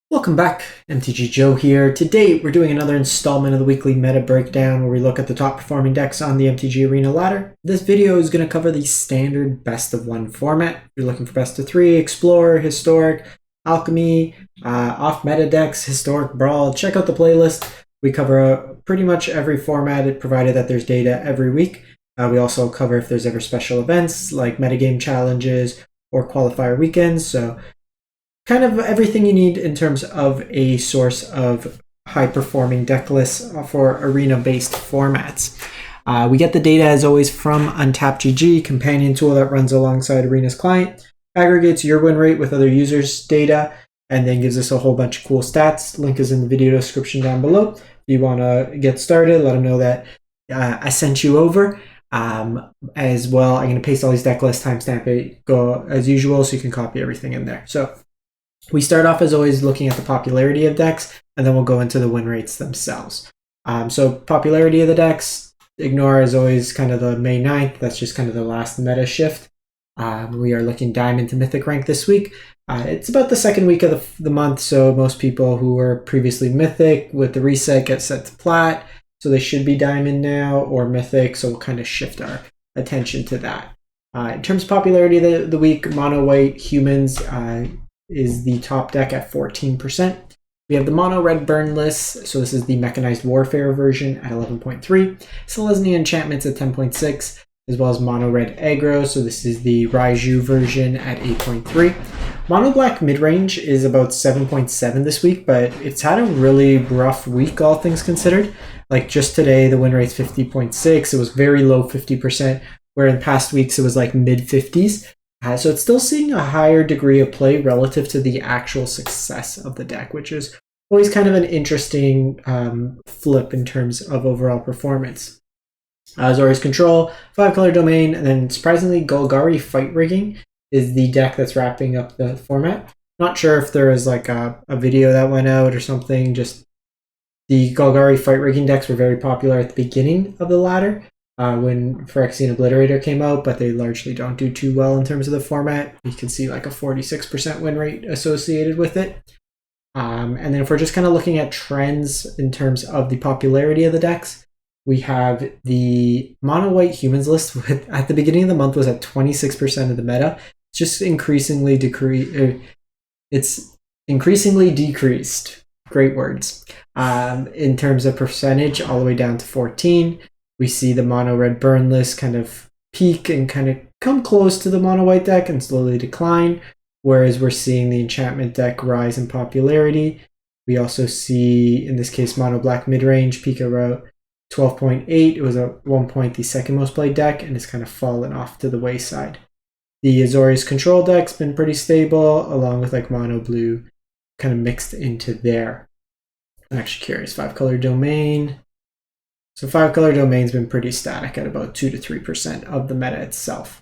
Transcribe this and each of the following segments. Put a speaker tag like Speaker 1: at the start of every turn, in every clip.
Speaker 1: Welcome back, MTG Joe here. Today we're doing another installment of the weekly meta breakdown where we look at the top performing decks on the MTG Arena ladder. This video is going to cover the standard best of one format. If you're looking for best of three, Explorer, Historic, Alchemy, off meta decks, Historic Brawl, check out the playlist. We cover pretty much every format provided that there's data every week. We also cover if there's ever special events like metagame challenges or qualifier weekends. So kind of everything you need in terms of a source of high-performing deck lists for arena-based formats. We get the data, as always, from UntapGG, companion tool that runs alongside Arena's client, aggregates your win rate with other users' data, and then gives us a whole bunch of cool stats. Link is in the video description down below. If you want to get started, let them know that I sent you over. As well, I'm going to paste all these deck lists, timestamp it, go as usual, so you can copy everything in there. So we start off, as always, looking at the popularity of decks, and then we'll go into the win rates themselves. So popularity of the decks, ignore, as always, kind of the May 9th. That's just kind of the last meta shift. We are looking Diamond to Mythic rank this week. It's about the second week of the month, so most people who were previously Mythic with the reset get set to Plat, so they should be Diamond now, or Mythic, so we'll kind of shift our attention to that. In terms of popularity of the week, Mono White Humans is the top deck at 14%. We have the Mono Red Burn list, so this is the Mechanized Warfare version at 11.3. Selesnya Enchantments at 10.6, as well as Mono Red Aggro, so this is the Raiju version at 8.3. Mono Black Midrange is about 7.7 this week, but it's had a really rough week, all things considered. Like just today, the win rate's 50.6. It was very low 50%, where in past weeks it was like mid-50s. So it's still seeing a higher degree of play relative to the actual success of the deck, which is always kind of an interesting flip in terms of overall performance. Zori's Control, 5-color domain, and then surprisingly Golgari Fight Rigging is the deck that's wrapping up the format. Not sure if there was like a video that went out or something. Just the Golgari Fight Rigging decks were very popular at the beginning of the ladder. When Phyrexian Obliterator came out, but they largely don't do too well in terms of the format. You can see like a 46% win rate associated with it. And then if we're just kind of looking at trends in terms of the popularity of the decks, we have the Mono White Humans list at the beginning of the month was at 26% of the meta. It's just increasingly decreased. Great words. In terms of percentage, all the way down to 14. We see the Mono Red Burn list kind of peak and kind of come close to the Mono White deck and slowly decline, whereas we're seeing the Enchantment deck rise in popularity. We also see, in this case, Mono Black Midrange peak around 12.8. It was at one point the second most played deck, and it's kind of fallen off to the wayside. The Azorius Control deck's been pretty stable, along with like Mono Blue kind of mixed into there. I'm actually curious, 5-color domain. So 5-color domain's been pretty static at about 2 to 3% of the meta itself.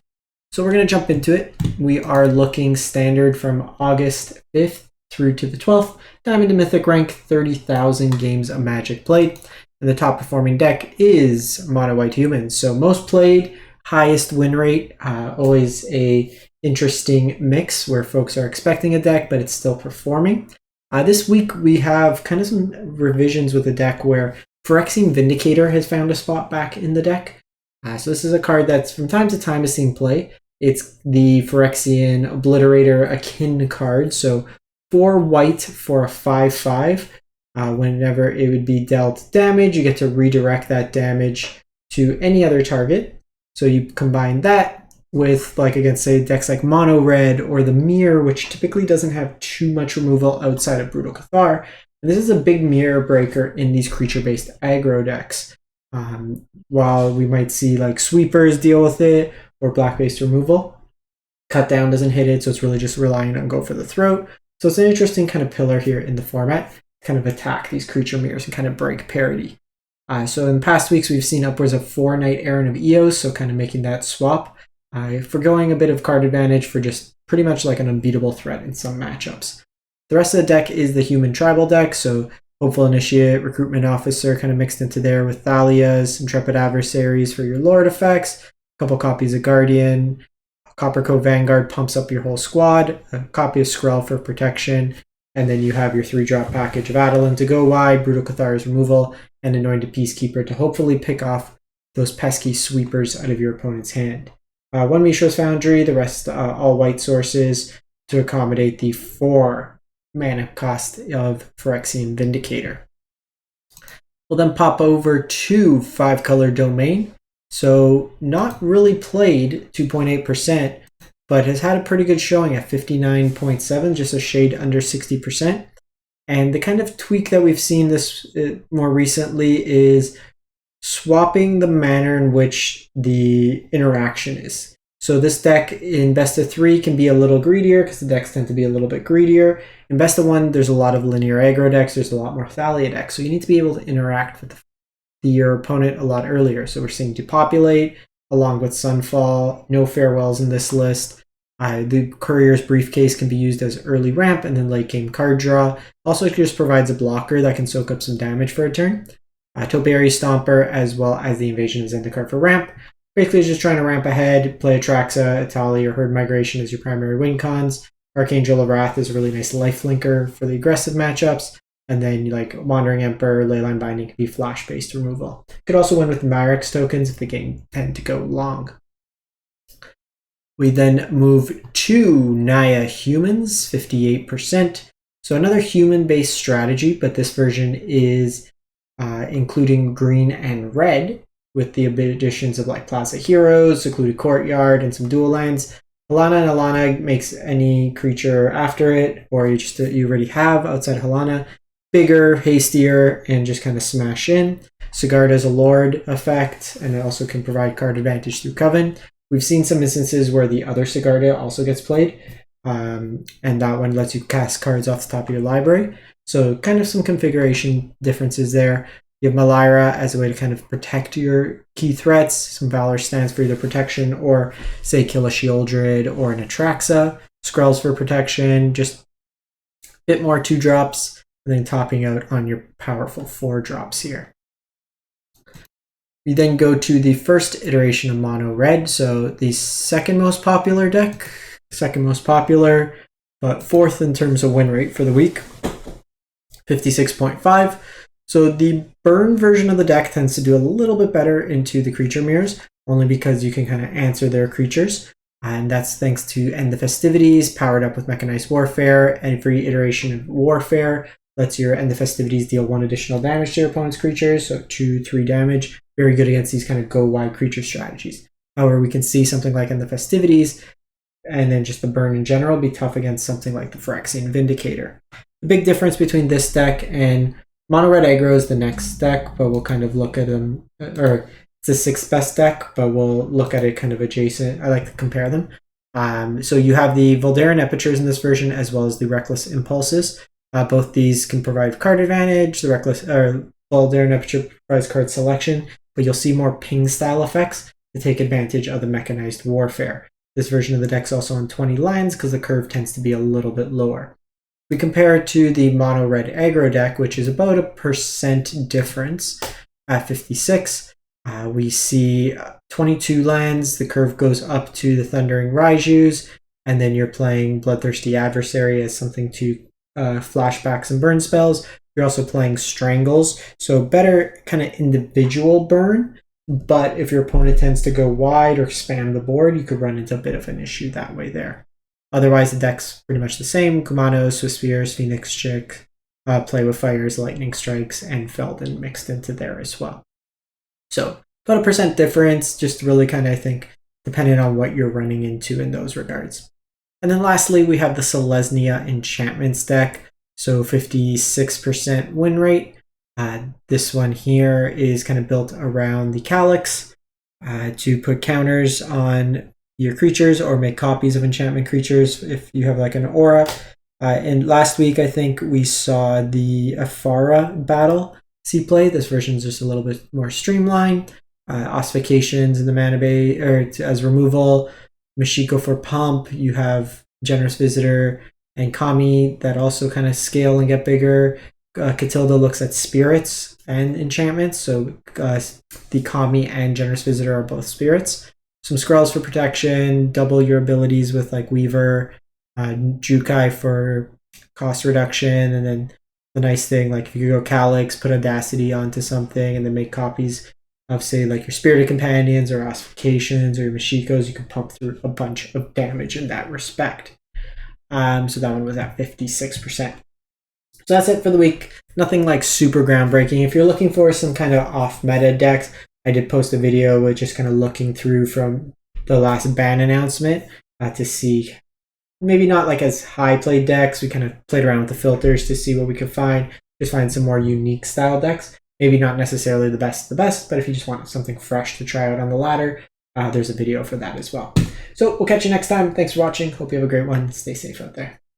Speaker 1: So we're going to jump into it. We are looking standard from August 5th through to the 12th. Diamond to Mythic rank, 30,000 games of Magic played. And the top performing deck is Mono White Humans. So most played, highest win rate, always a interesting mix where folks are expecting a deck, but it's still performing. This week we have kind of some revisions with the deck where Phyrexian Vindicator has found a spot back in the deck. So this is a card that's from time to time has seen play. It's the Phyrexian Obliterator akin card. So 4 white for a 5/5. Whenever it would be dealt damage, you get to redirect that damage to any other target. So you combine that with, like, against, say, decks like Mono Red or the Mirror, which typically doesn't have too much removal outside of Brutal Cathar. And this is a big mirror breaker in these creature-based aggro decks. While we might see like sweepers deal with it or black-based removal, cut down doesn't hit it, so it's really just relying on go for the throat. So it's an interesting kind of pillar here in the format, kind of attack these creature mirrors and kind of break parity. So in past weeks, we've seen upwards of 4 Knight Errant of Eos, so kind of making that swap, forgoing a bit of card advantage for just pretty much like an unbeatable threat in some matchups. The rest of the deck is the Human Tribal deck, so Hopeful Initiate, Recruitment Officer kind of mixed into there with Thalia's, Intrepid Adversaries for your Lord effects, a couple copies of Guardian, Coppercoat Vanguard pumps up your whole squad, a copy of Skrull for protection, And then you have your 3-drop package of Adeline to go wide, Brutal Cathar's removal, and Anointed Peacekeeper to hopefully pick off those pesky sweepers out of your opponent's hand. 1 Mishra's Foundry, the rest all white sources to accommodate the 4 mana cost of Phyrexian Vindicator. We'll then pop over to 5-color Domain. So not really played 2.8%, but has had a pretty good showing at 59.7, just a shade under 60%. And the kind of tweak that we've seen this more recently is swapping the manner in which the interaction is. So this deck in best of 3 can be a little greedier because the decks tend to be a little bit greedier. In best of 1, there's a lot of linear aggro decks, there's a lot more Thalia decks, so you need to be able to interact with your opponent a lot earlier. So we're seeing Depopulate, along with Sunfall, no Farewells in this list. The Courier's Briefcase can be used as early ramp and then late game card draw. Also, it just provides a blocker that can soak up some damage for a turn. Topiary Stomper, as well as the Invasion of Zendikar for ramp. Basically just trying to ramp ahead, play Atraxa, Atali, or Herd Migration as your primary win cons. Archangel of Wrath is a really nice lifelinker for the aggressive matchups. And then like Wandering Emperor, Leyline Binding can be flash-based removal. Could also win with Myrex tokens if the game tend to go long. We then move to Naya Humans, 58%. So another human-based strategy, but this version is including green and red with the additions of like Plaza Heroes, Secluded Courtyard, and some dual lands. Halana and Alana makes any creature after it, or you already have outside Halana, bigger, hastier, and just kind of smash in. Sigarda is a Lord effect, and it also can provide card advantage through Coven. We've seen some instances where the other Sigarda also gets played, and that one lets you cast cards off the top of your library. So kind of some configuration differences there. You have Malira as a way to kind of protect your key threats. Some Valor stands for either protection or, say, kill a Sheoldred or an Atraxa. Skrulls for protection, just a bit more 2-drops, and then topping out on your powerful 4-drops here. We then go to the first iteration of Mono Red, so the second most popular deck, but 4th in terms of win rate for the week, 56.5. So the burn version of the deck tends to do a little bit better into the creature mirrors, only because you can kind of answer their creatures. And that's thanks to End the Festivities, powered up with Mechanized Warfare. Every iteration of Warfare lets your End the Festivities deal 1 additional damage to your opponent's creatures, so 2-3 damage. Very good against these kind of go-wide creature strategies. However, we can see something like End the Festivities, and then just the burn in general, be tough against something like the Phyrexian Vindicator. The big difference between this deck and Mono Red Aggro is the next deck, but we'll kind of look at them, or it's the 6th best deck, but we'll look at it kind of adjacent. I like to compare them. So you have the Voldaren Epicures in this version, as well as the Reckless Impulses. Both these can provide card advantage. The Voldaren Epicure provides card selection, but you'll see more ping style effects to take advantage of the Mechanized Warfare. This version of the deck's also on 20 lines because the curve tends to be a little bit lower. We compare it to the Mono Red Aggro deck, which is about a % difference at 56. We see 22 lands, the curve goes up to the Thundering Raijus, and then you're playing Bloodthirsty Adversary as something to flashbacks and burn spells. You're also playing Strangles, so better kind of individual burn, but if your opponent tends to go wide or spam the board, you could run into a bit of an issue that way there. Otherwise, the deck's pretty much the same. Kumano, Swiftspears, Phoenix Chick, Play with Fires, Lightning Strikes, and Felden mixed into there as well. So about a % difference, just really kind of, I think, depending on what you're running into in those regards. And then lastly, we have the Selesnya Enchantments deck. So 56% win rate. This one here is kind of built around the Calyx to put counters on your creatures or make copies of enchantment creatures if you have like an aura. And last week, I think we saw the Afara battle see play. This version is just a little bit more streamlined. Ossifications in the mana bay as removal. Mashiko for pump. You have Generous Visitor and Kami that also kind of scale and get bigger. Catilda looks at spirits and enchantments. So the Kami and Generous Visitor are both spirits. Some Skrulls for protection, double your abilities with like Weaver, Jukai for cost reduction, and then the nice thing, like if you go Calyx, put Audacity onto something, and then make copies of, say, like your Spirited Companions or Ossifications or your Mashikos, you can pump through a bunch of damage in that respect. So that one was at 56%. So that's it for the week. Nothing like super groundbreaking. If you're looking for some kind of off-meta decks, I did post a video with just kind of looking through from the last ban announcement to see maybe not like as high played decks. We kind of played around with the filters to see what we could find. Just find some more unique style decks. Maybe not necessarily the best, but if you just want something fresh to try out on the ladder, there's a video for that as well. So we'll catch you next time. Thanks for watching. Hope you have a great one. Stay safe out there.